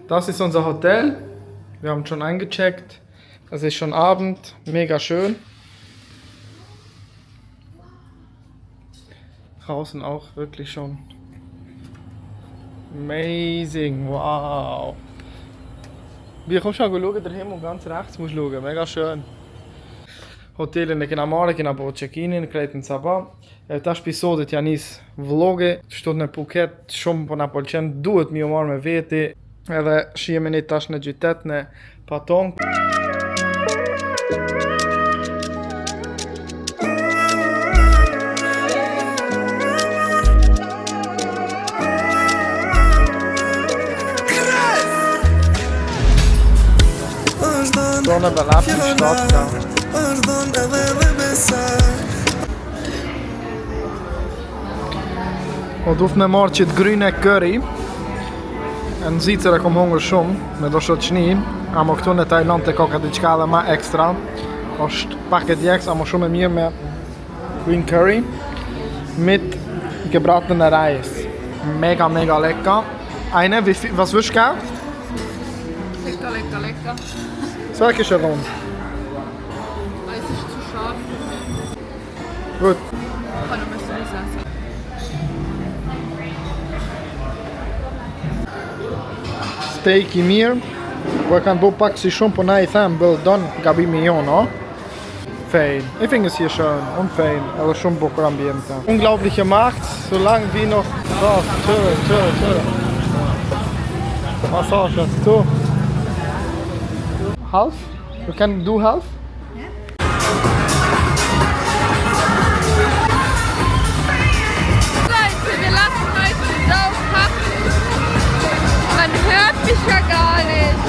Das ist unser Hotel. Wir haben schon eingecheckt. Es ist schon Abend, mega schön. Draußen auch wirklich schon amazing, wow. Wir kommen schon schauen, der Himmel ganz rechts musst schauen, mega schön. Hotel in Kinamare, kinabo check-in in Kretin Saba. Tash episodit janë nis vlogi, shtot në Phuket, shumë po na pëlqen, duhet mi u marrë me veti, edhe shihemi ne tash në qytet në Patong. Zonë belapë në shtatë ka. O duft me marrë qitë gryne curry. Në zicër e kom hongër shumë, me do shoqni. Amo këtu në Tajland të ka diçka edhe ma ekstra. Është pak e djeks, amo shumë e mirë me green curry. Mit gebratene Reis. Mega, mega lekker. Eine, was willst du? Lecker, lecker, lecker. Zwei Kische rum. Eis ist zu scharf. Gut. Kann ich mir nicht essen. Steak i mirë. Po e kanë bo pak si shumë, po na i them, bëllë donë gabimi jo, no? Fein. Ich finde es hier schön und fein, aber schon bukker ambiente. Unglaubliche Macht, solange wie noch... So, tschö. Massage, du. Half? We can do half? Leute, wir lassen heute die Sau packen. Man hört mich ja gar nicht.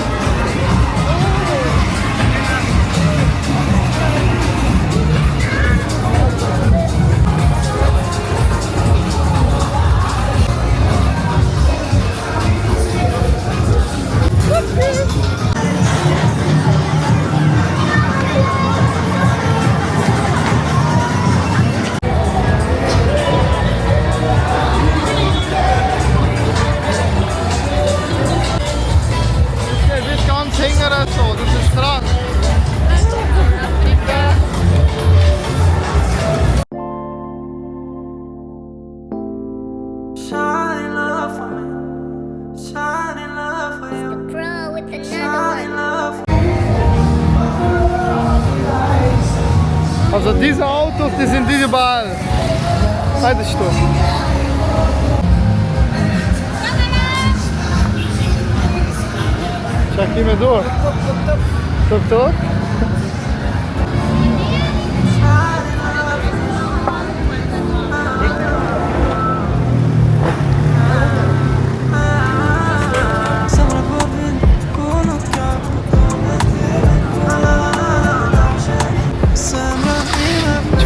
Also diese Autos, die sind überall. Halt dich doch. Check die mir durch. Tuk.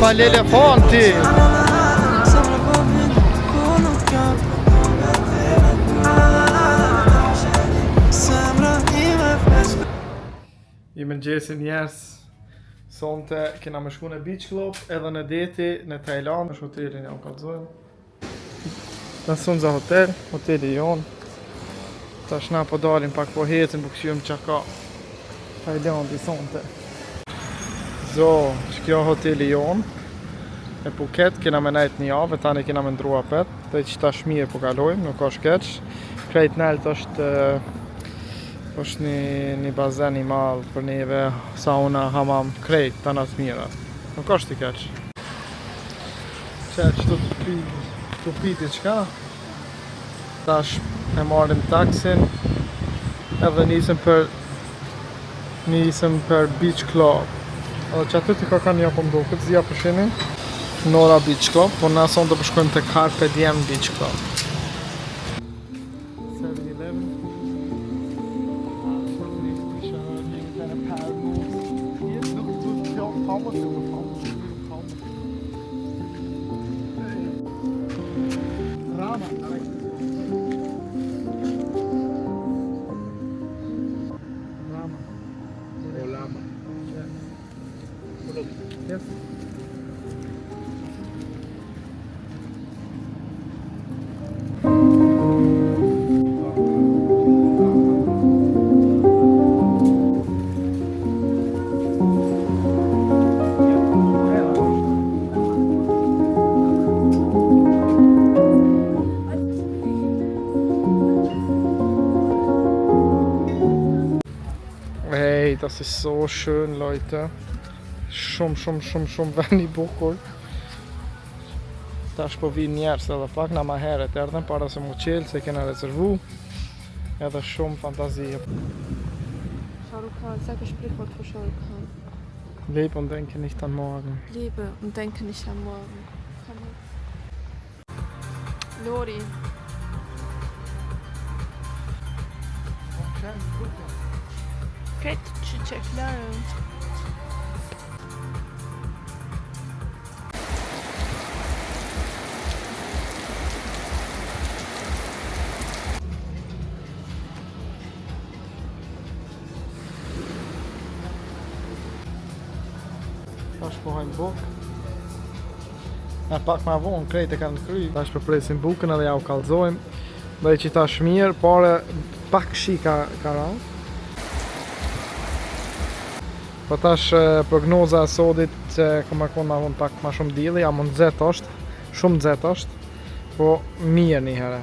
Fa gli elefanti! I mëngjesin njerës, sonte kena me shku në Beach Club edhe në deti në Tajland, është hotelin ja u kallzojmë. Tas unser Hotel, hoteli jon. Tash na po dalim pak po hecim, po këshyëm qa ka Tajlandi sonte. So, kjo hoteli jon. Në Phuket kena me nejt një javë, tani kena me ndrua pet, dhe që tash mirë po kalojmë, nuk është keq. Krejt nalt është një bazen i madh për neve, sauna, hamam, krejt, të natë mira. Nuk është i keq. Qeq të piti qka? Tash e marim taksin, edhe nisëm për Beach Club. Edhe që aty t'i ka kanë një pëmdo, këtë zia përshini. Nora Beach Club, por na sonte po shkojmë tek Carpe Diem Beach Club. 7-Eleven. Yes. das ist so schön, Leute. Shumë vend I bukur. Tash po vi njerëz edhe pak na më herët erdhën para se mu qelë, se kena rezervu. Edhe shumë fantazie. Shahrukh Khan, sag ein Sprichwort von Shahrukh Khan. Lebe und denke nicht an morgen. Lebe und denke nicht an morgen. Lori. Kate, check down. Tash po hajmë bukë. Pak ma vonë, krejt e kanë kry. Tash po presim bukën edhe ja u kallzojmë. Dhe që tash mirë, pare pak shi ka ra. Po tash prognoza e sodit që ka marrë ma vonë pak ma shumë dielli, ja mund nxehtë është, shumë nxehtë është, po mirë një herë.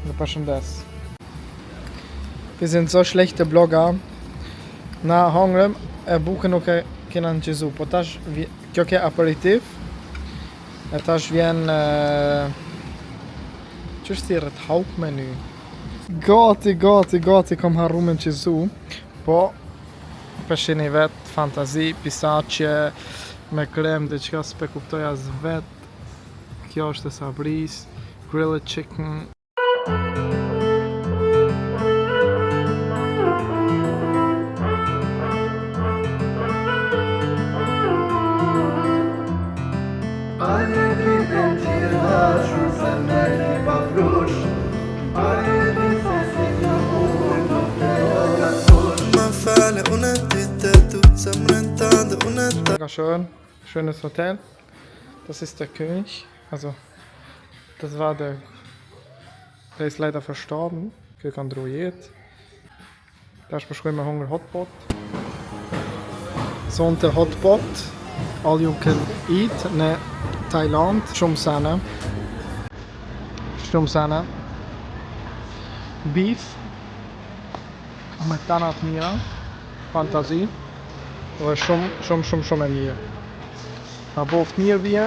Dhe përshëndes. Wir sind so schlechte Blogger. Na hongërëm, e bukën nuk e kena nëqizu, po tash kjo ke aperitiv, e tash vjen që është thirët haupmenu. Gati, kom harru me nëqizu, po përshini vetë, fantazi, pisaqe, me krem dhe qka s'pe kuptoj as vetë. Kjo është e Sabris, grilled chicken. Schönes Hotel. Das ist der König. Also, das war der ist leider verstorben. König Android. Da ist beschrieben Hunger Hotpot. So der Hotpot. All you can eat. Ne Thailand. Shumsana. Beef. Met tanat mira. Fantasie. Dat is shumë e mirë. A boft mirë vje,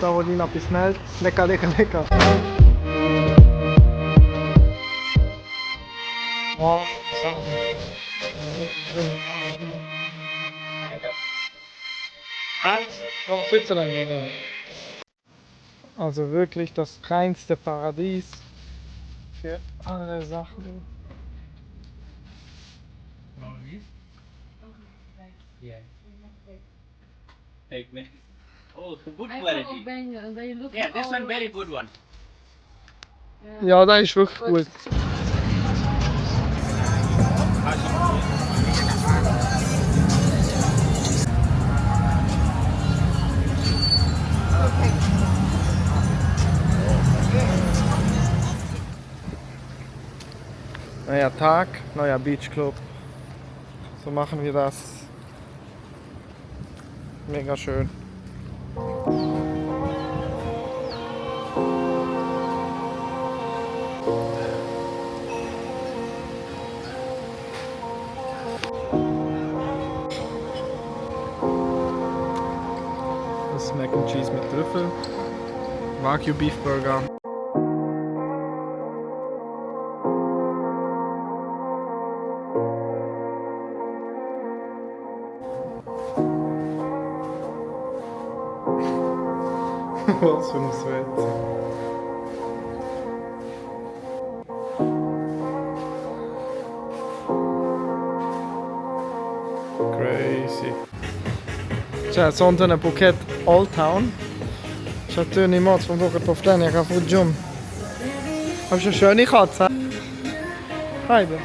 tavolina pisnel, lekker. Also wirklich das reinste Paradies für alle Sachen. Yeah. Take me. Oh, good quality. Yeah, this one very good one. Ja, dat is wirklich gut. Neuer Tag, neuer Beachclub. So machen wir das. Mega schön. Das ist Mac and Cheese mit Trüffel. Wagyu Beef Burger. Was für ein Sweat. Crazy. Cioè, sono në Phuket Old Town. Që aty një matë për duket po flenja ka fut gjumë. A që shë një katë, sa? Hajde.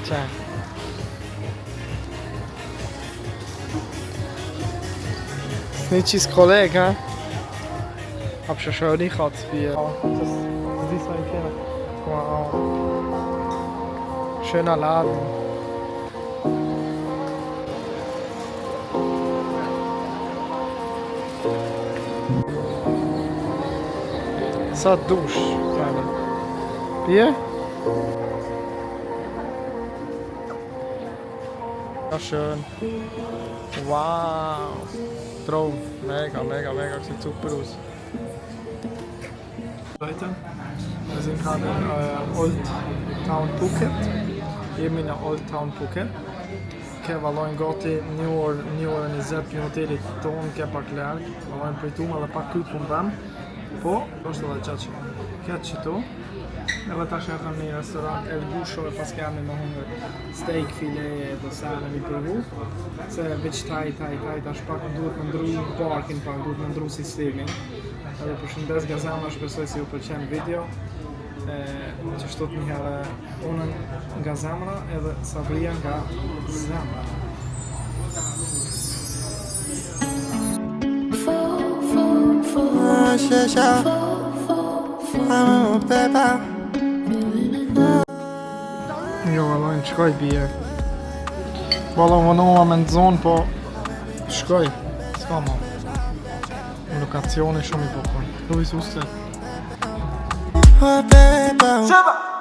Cioè. Snitchis kolega. Hab schon schön nicht als Bier. Das ist so ein kleiner. Wow. Schöner Laden. Sa dush, tani. Pje? Ja, schön. Wow. Drauf. Mega, mega, mega. Sieht super aus. Leute, wir sind gerade in Old Town Phuket. Jemi në Old Town Phuket. Ke vallojnë gati një orë e 20 në hotelit tonë, ke pak larg. Vallojnë prituma dhe pak kryt për mbem. Po, është edhe qaqë. Këtë qëtu. Edhe tash erdhëm në një restorant El Gusho e pas kemi më hungër steak, file dhe salë mi përvu. Se veç taj tash pak duhet më ndru parkin, pak duhet më ndru sistemin. Edhe përshëndes Gazemra, shpresoj si ju pëlqen video. Që shtot një herë unën nga Zemra edhe Sabria nga Zemra. Jo, vallojnë, shkoj bje. Vallojnë vënova me në zonë, po shkoj, s'ka ma. Lokacioni shumë i bukur. Luis uste.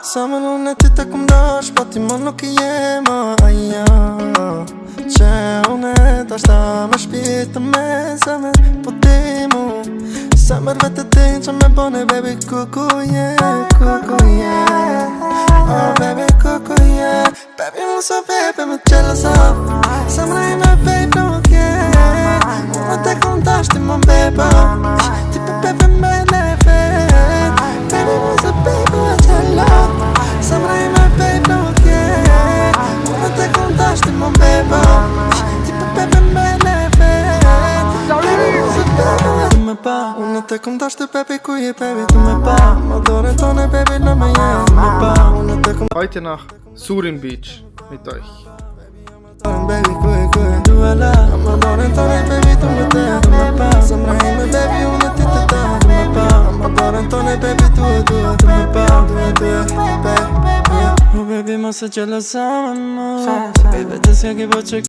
Sama non è tutta come dash, pati ma nuk i jema aja Që une ta shta me shpita me zemer po timu Zemer vete din që me bone baby kukuye Oh baby kukuye Baby mu sa baby me qelasa Zemra i me baby nuk je Unë te kontash ti më beba Ti pe baby me neve Baby mu sa baby me qela Zemra i me baby nuk je Unë te kontash ti më beba Ti pe baby me neve Baby mu sa baby me tu me pa Unë te kontash ti baby ku je baby tu me pa Ma dore tone baby në me je Tu me pa Unë te kontash Heute nach Surin Beach mit euch. Baby kuj du e la Ma dore tone baby tu me pa Zemra i me baby unë ti te ta Tu me pa Ma dore tone baby tu me pa baby Oh baby mos e qelosa me mo Baby të s'ja ki po që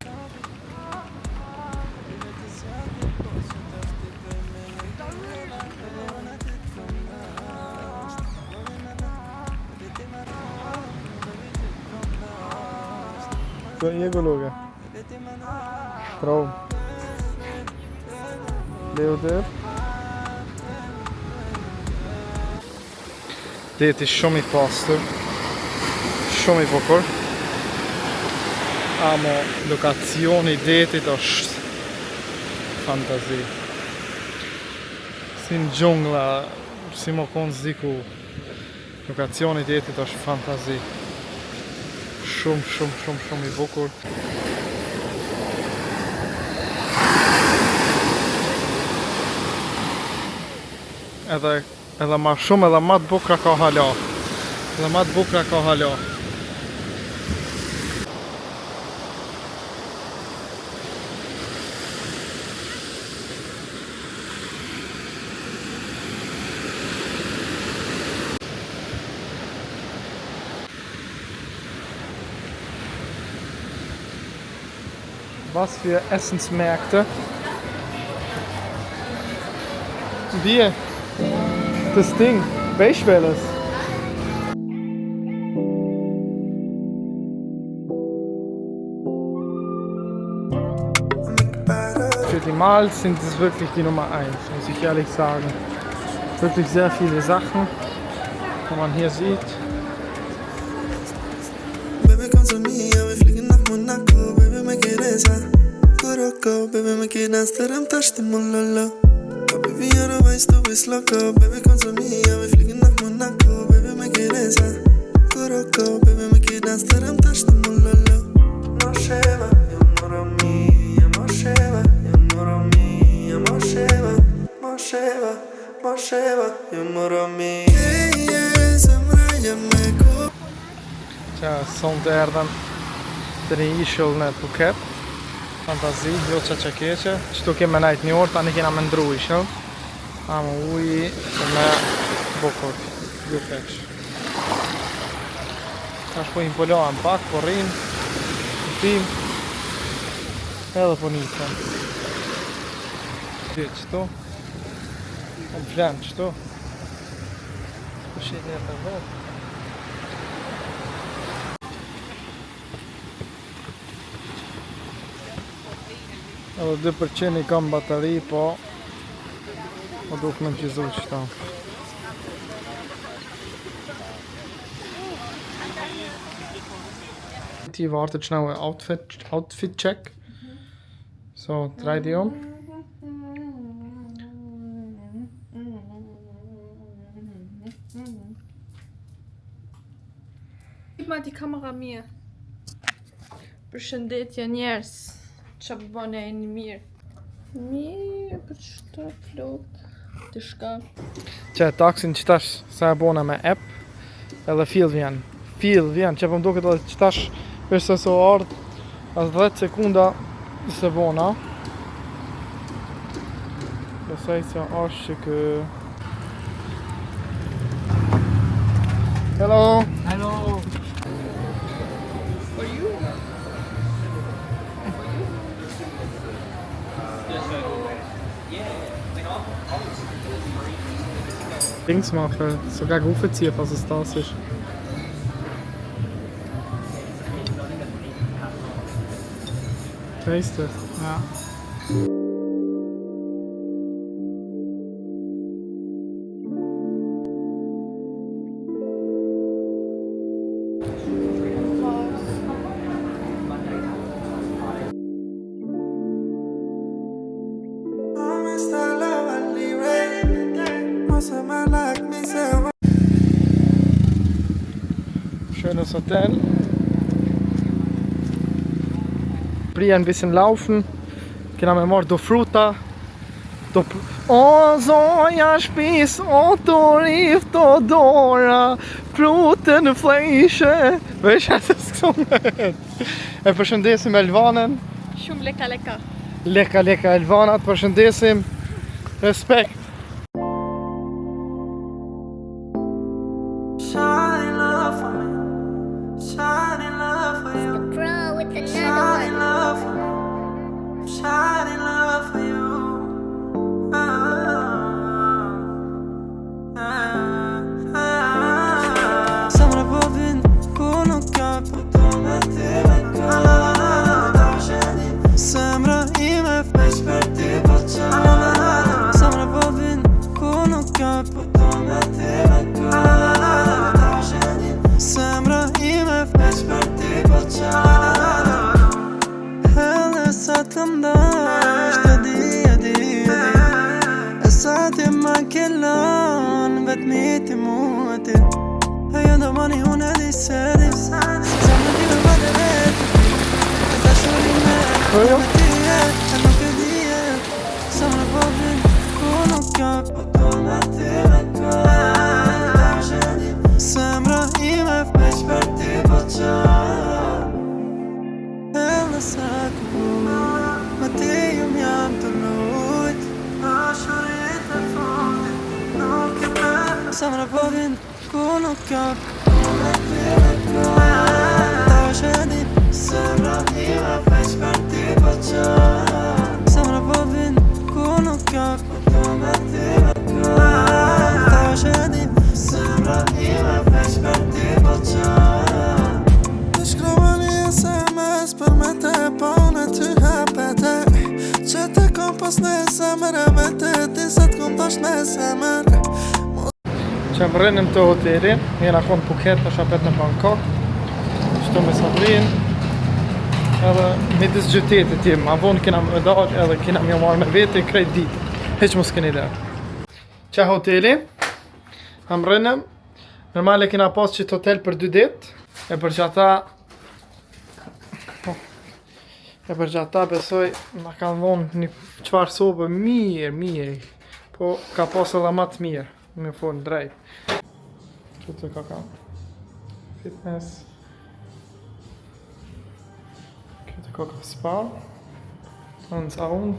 Jego luga. Traum. Leoder. Deti shumë i pastër. Shumë i bukur. Amo lokacioni i detit është fantazi. Si në gjungla, si më konë zdiku. Lokacioni i detit është fantazi. Shumë i bukur. Edhe ma shumë edhe ma të bukra ka hala. Edhe ma të bukra ka hala. Was für Essensmärkte. Wir. Das Ding. Weißt du welches? Für die Mal sind es wirklich die Nummer 1, muss ich ehrlich sagen. Wirklich sehr viele Sachen, wie man hier sieht. Baby komm zu mir, wir fliegen nach Monaco Baby me quieres a Kuroko Baby me quieres terem tashti mololo Baby ahora vais tú ves loco Baby komm zu mir, wir fliegen nach Monaco Baby me quieres a Kuroko Baby me quieres terem tashti mololo Mosheva, amor mia Mosheva, amor mia Mosheva, Mosheva, Mosheva, amor mia Zemra me ku Qa, son të erdhen të një ishull në Phuket. Fantazi, jo që keqe. Qëtu keme najt një orë, tani kena me ndru ishull. Amë uji me bukur, ju keq. Tash po impolohen pak, po rrim, tim, edhe po nisem. Qëtu, o më flenë qëtu. Për shqit një të vëtë. Edhe 2% I kam bateri, po duk me qizu qëta. Ti vartë që në outfit check. So, try the on. Gib mal die Kamera mir. Përshëndetje njerëz. Qa bëne e një mirë? Mirë, për qëta flok të shka. Që taksin qëtash sa e bona me app. Edhe fill vjen. Që për mduket edhe qëtash përse so ardh. As 10 sekunda se bona. Besaj se është që kë... Hello! Hello. For you? Dings machen, sogar raufziehen, falls es das ist. Weißt du? Ja. Schönes Hotel. Prija ein bisschen laufen. Kena me marrë do fruta. O zonja shpis, o të rift, o dora, frutën flejshe. Vesh atë s'kësonet. E përshëndesim Elvanën. Shumë leka. Leka Elvanat, përshëndesim. Respekt. Shawty love for me. Shawty love for you. Pro with another Shawty one. love for me. Shawty love for you. Samra po vin, ku nuk ka po do me ty me ka. Samra ime veç për ty po qa. Samra po vin, ku nuk ka po do me ty me ka. Samra ime veç për ty po qa. Hele sa të mdash të di. E sa ti ma kellon vetëmi ti muati. E jo do mani unë e di sedi. Samra ti me vade vetë. E ta shuri me ti e nuk e di e. Samra po vin, ku nuk ka po do me ti me ka. Samra ime veç për ti po qa. Hele sa ku me ti ju m'jam të lujt. Dashurit e fundit nuk e për. Samra po vin, ku nuk ka po me ti me ka. Dashurit, samra ime veç për ti po qa. Samra po vin, ku nuk ka po me ti me ka. Dashurit, samra ime veç për ti po qa. Të shkrova një SMS për me te pa unë ty hapete. Që të kom pas në zemër e vete, ti se t'kom tash në zemër. Që më rënim të hoteli, jena konë Phuket, është apet në Bangkok. Qëto me Sabrin. Edhe midis gjytetit tim, a vonë kena më dalë edhe kena më marrë me vete krejt ditë. Heq mos keni dhe. Që hoteli, më rënim. Normale kena pas qëtë hotel për 2 ditë. E për gjata besoj na kanë dhonë një qfarë sobë mirë. Po ka pas edhe ma të mirë. Me fornë drejt. Qëtë ka fitness. Këtë ka spa. Në saun.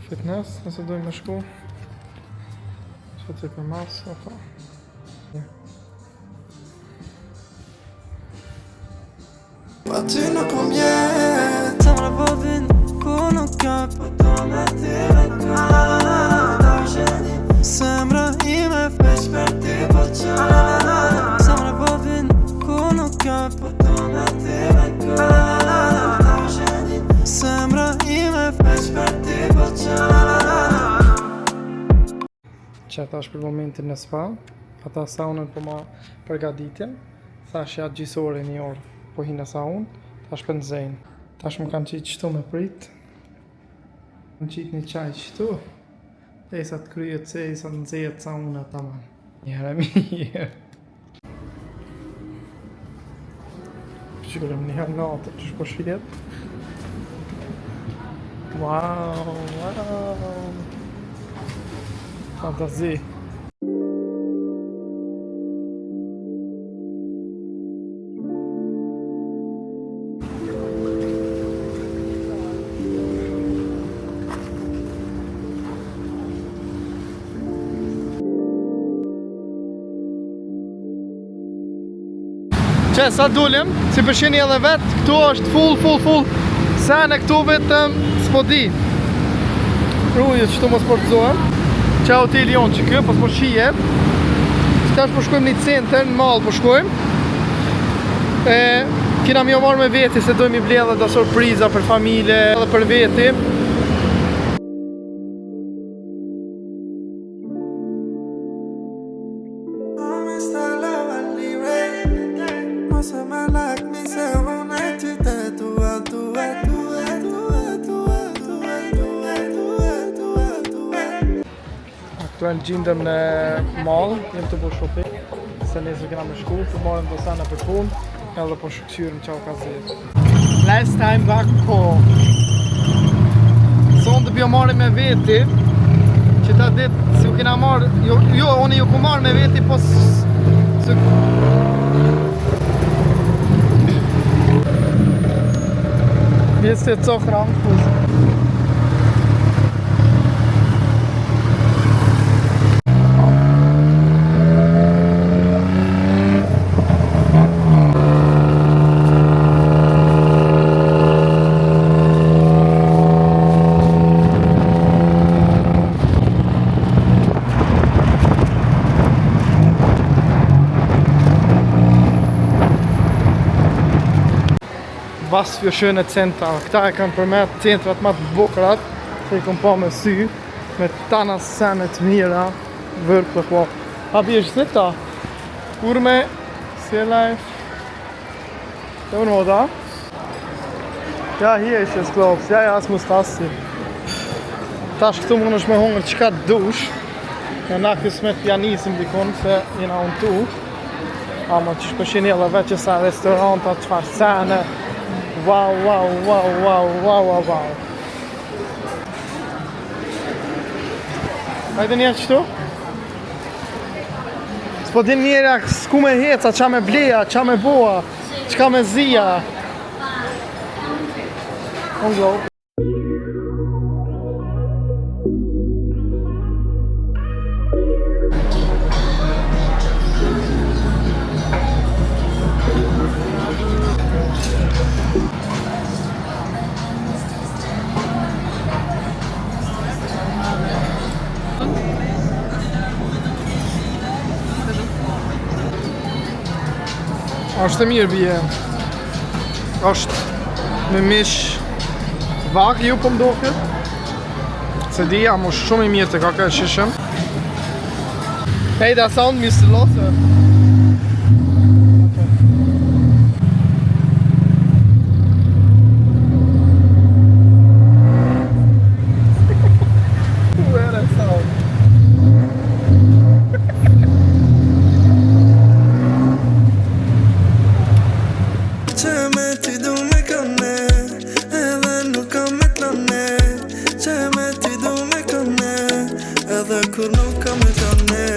Fitness, nëse dojmë me shku. Qëtë për mas, opa. Pa ty nuk kom jet. Samra po vin, ku nuk ka po do me ti me ka. Samra ime veç për ti po qa. që tash për momentin në spa. Ata saunën po ma përgatitin. Thash ja gjysore një orë po hi në saunë, tash për nxejnë. Tash më kanë qitë qëtu me prit. Më qitë një qaj qëtu. Sa të kryet se sa të nxejet sauna tamam. Njëherë mirë. Qyrëm njëherë natë që shpo shjet. Wow, wow. Fantazi. Që sa dulim, si përshini edhe vetë, këtu është full sene këtu vetëm s'po di. Rrujët që tu mos portëzohem. Qa hoteli jonë që kjo, pas po shije. Qëtash po shkojmë një center, në mall po shkojmë. Kina mi o marrë me veti se dojmë i ble edhe do sorpriza për familje edhe për veti. Aktual gjindëm në mall, jem të po shopping, se nesër kena me shku, të marrëm do sana për punë, edhe po shkëqyrëm qa ka zirë. Last time back home. Sonë të bjo marrë me veti, që ta ditë, si u kena marrë, jo, unë ju ku marrë me veti, po së... Vjes të cokë rangë, puzë. Was für schöne Centra. Këta e kanë përmet centrat më të bukrat, që i kom pa me sy, me tana sene të mira, vërë për po. A bjesh dhe ta? Urme, si e life. Të unë oda? Ja, hi e që sklops, ja, as mustasi. Tash këtu mund është me hongër qka të dush. Në na kësmet janisim dikon, se jena unë tu. Ama që shpëshin edhe veç që sa restoranta, qfar sene. Wow, wow, wow, wow, wow, wow, wow. Hajde njerë qëtu? S'po din njerë s'ku me heca, qa me bleja, qa me boa, qka me zia. On go. Është e mirë bje. Është me mish vak ju po mdoket. Se di jam është shumë i mirë të kaka e shishëm. Hey, that sound Mr. Lotte. Kur nuk kam me të ne